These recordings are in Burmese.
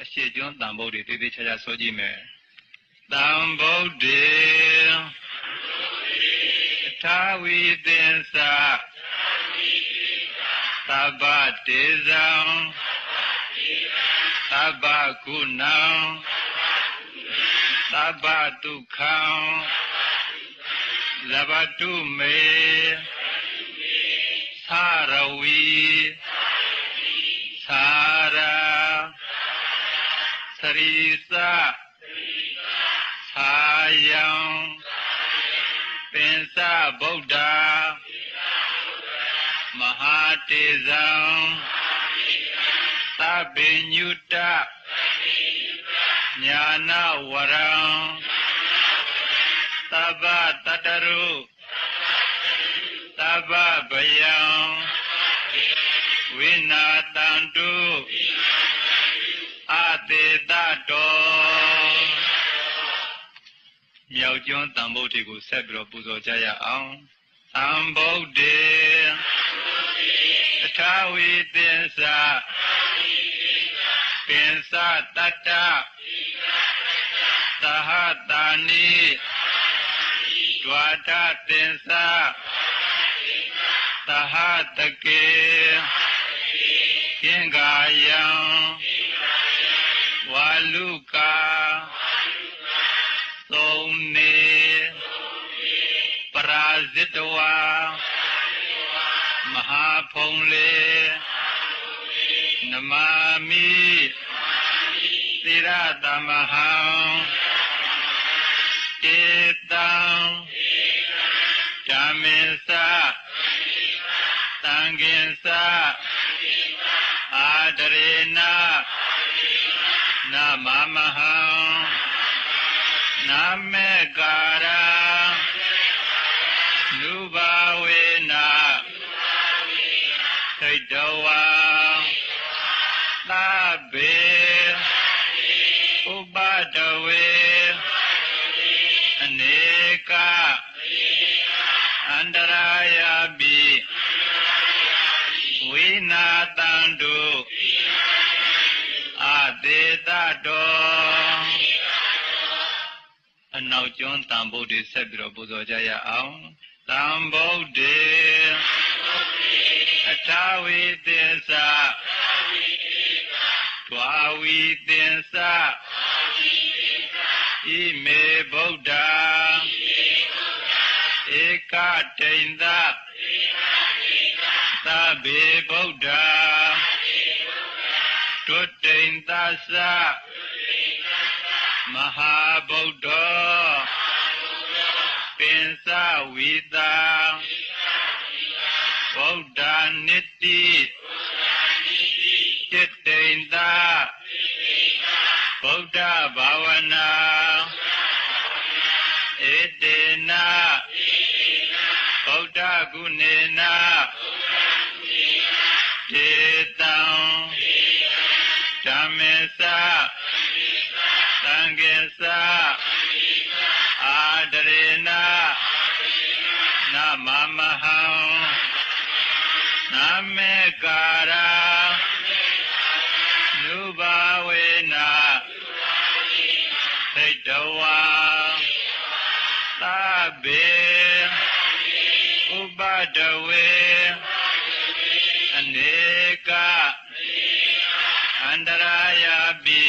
အရှိကျွန်းတန်ဗုဒ္ဓေတေးသေးချာချာဆိုကြည့်မယ်တန်ဗုဒ္ဓေထာဝိသင်္စသဗ္ဗတေဇံသဗ္ဗကုဏံသဗ္ဗဒုက္ခံလဘတုမေသာရဝီသာရာသရိသသာယံပင်စဗုဒ္ဓမဟာတေဇံသဗ္ဗညုတညာနာဝရံသဗ္ဗတတရုသဗ္ဗဗယံဝိနာတံတုအတေတတောမြောက်ကျွန်းတန်ဗုဒ္ဓေကိုဆက်ပြီးတော့ပူဇော်ကြရအောင်သံဗုဒ္ဓေအထာဝိသင်္စပင်စတတ္တသဟတာနိဒွါထသင်္စသဟတကေသင်္ဃာယံဝါလူကာသုံးနေပရာဇိတဝါမဟာဖုံလေနမာမိသီရတမဟံဧတံဓမ္မေသသံဃေသအာဒရေနနမမဟံနမေကာရာနုဘာဝေနသိတဝါသဗ္ဗေဥပဒဝေအနေကအန္တရာယပိဝိနာတံတုအတေတတောအနောက်ကျွန်းတန်ဗုဒ္ဓေဆက်ပြီးတော့ပူဇော်ကြရအောင်တန်ဗုဒ္ဓေအထာဝိသင်္စဒွါဝိသင်္စဣမေဗုဒ္ဓဧကတိန္တသဗ္ဗေဗုဒ္ဓတုတိန္တသမဟာဗုဒ္ဓပင်စဝိတာဗုဒ္ဓနိတိจิตတိန္တဗုဒ္ဓဘာဝနာဧတေနဗုဒ္ဓဂုဏေနတေတံဓမ္မေသသံဃေသအာဒရေနနမမဟံနမေကာရာနုဘာဝေနသိတဝါသဗ္ဗေဥပဒဝေအနေကအန္တရာယပိ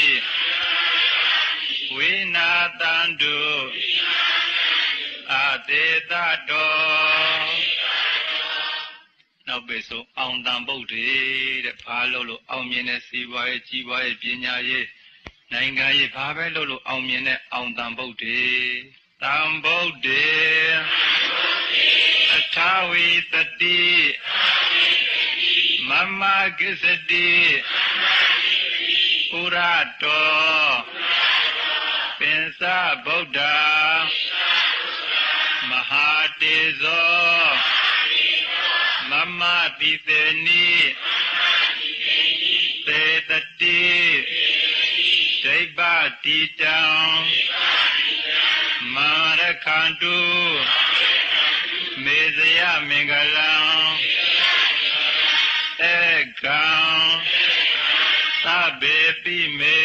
ဝိနာတံတုအတေတတောနောက်ပိဆိုအောင်တန်ဗုဒ္ဓေတဲ့ဘာလို့အောင်မြင်တဲ့စီးပွားရေးကြီးပွားရေးပညာရေးနိုင်ငံရေးဘာပဲလို့အောင်မြင်တဲ့အောင်တန်ဗုဒ္ဓေတန်ဗုဒ္ဓေအထာဝိတတိမမကိစ္စတိပုရတောပင်စဗုဒ္ဓမဟာတေဇောမမပိသေနိသေတတိဒိဗ္ဗတိတံမာရခန္တုမေဇယမင်္ဂလံဧကံသ သဗ္ဗေပိမေ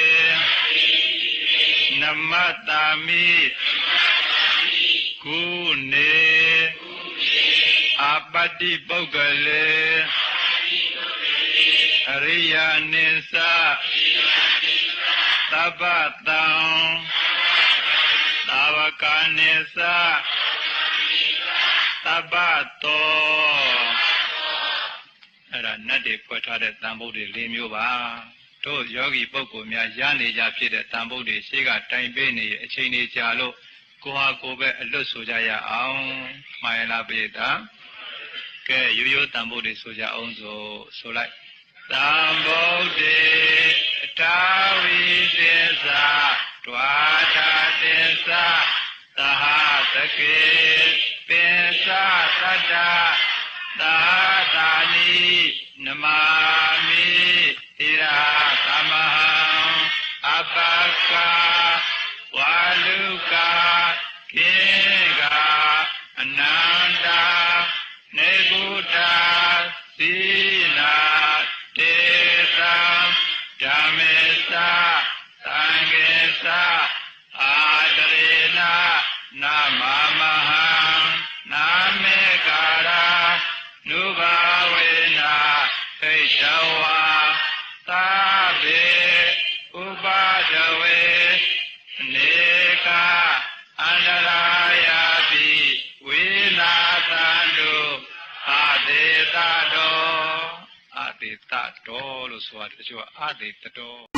နမတ္တာမိကုနေအပတ္တိပုဂ္ဂလေအရိယာနိစ္စသဗ္ဗတံသာဝကနိစ္စသဗ္ဗတောအဲ့ဒါနတ်တွေဖွဲ့ထားတဲ့တန်ဖိုးတွေ၄မျိုးပါတို့ယောဂီပုဂ္ဂိုလ်များရနေကြဖြစ်တဲ့တန်ဖိုးတွေရှေ့ကတိုင်ပေးနေအချိန်တွေကြာလို့ကိုဟာကိုပဲအလွတ်ဆိုကြရအောင်မှားရလားပိဋကကဲရိုးရိုးတန်ဖိုးတွေဆိုကြအောင်ဆိုလိုက်တန်ဖိုးတွေတာဝိသေသဒွါတာသေသသဟတကေပင်စသတ္တသာတာနိနမာမိဣရာသမဟံအပကဝါလူကာကေကအနန္တာနေဂုတာသီနာတေသံဓမ္မေသသံဃေသအာတရေနနာမမဟံနာမေကာရာနုဘာဝေနာခိတဝါသဗ္ဗေဥပါဒဝေနေကအန္တရာယာတိဝိနာသံတုအာတေတတော်အာတေတတော်လို့ဆိုတာတချို့အာတေတတော်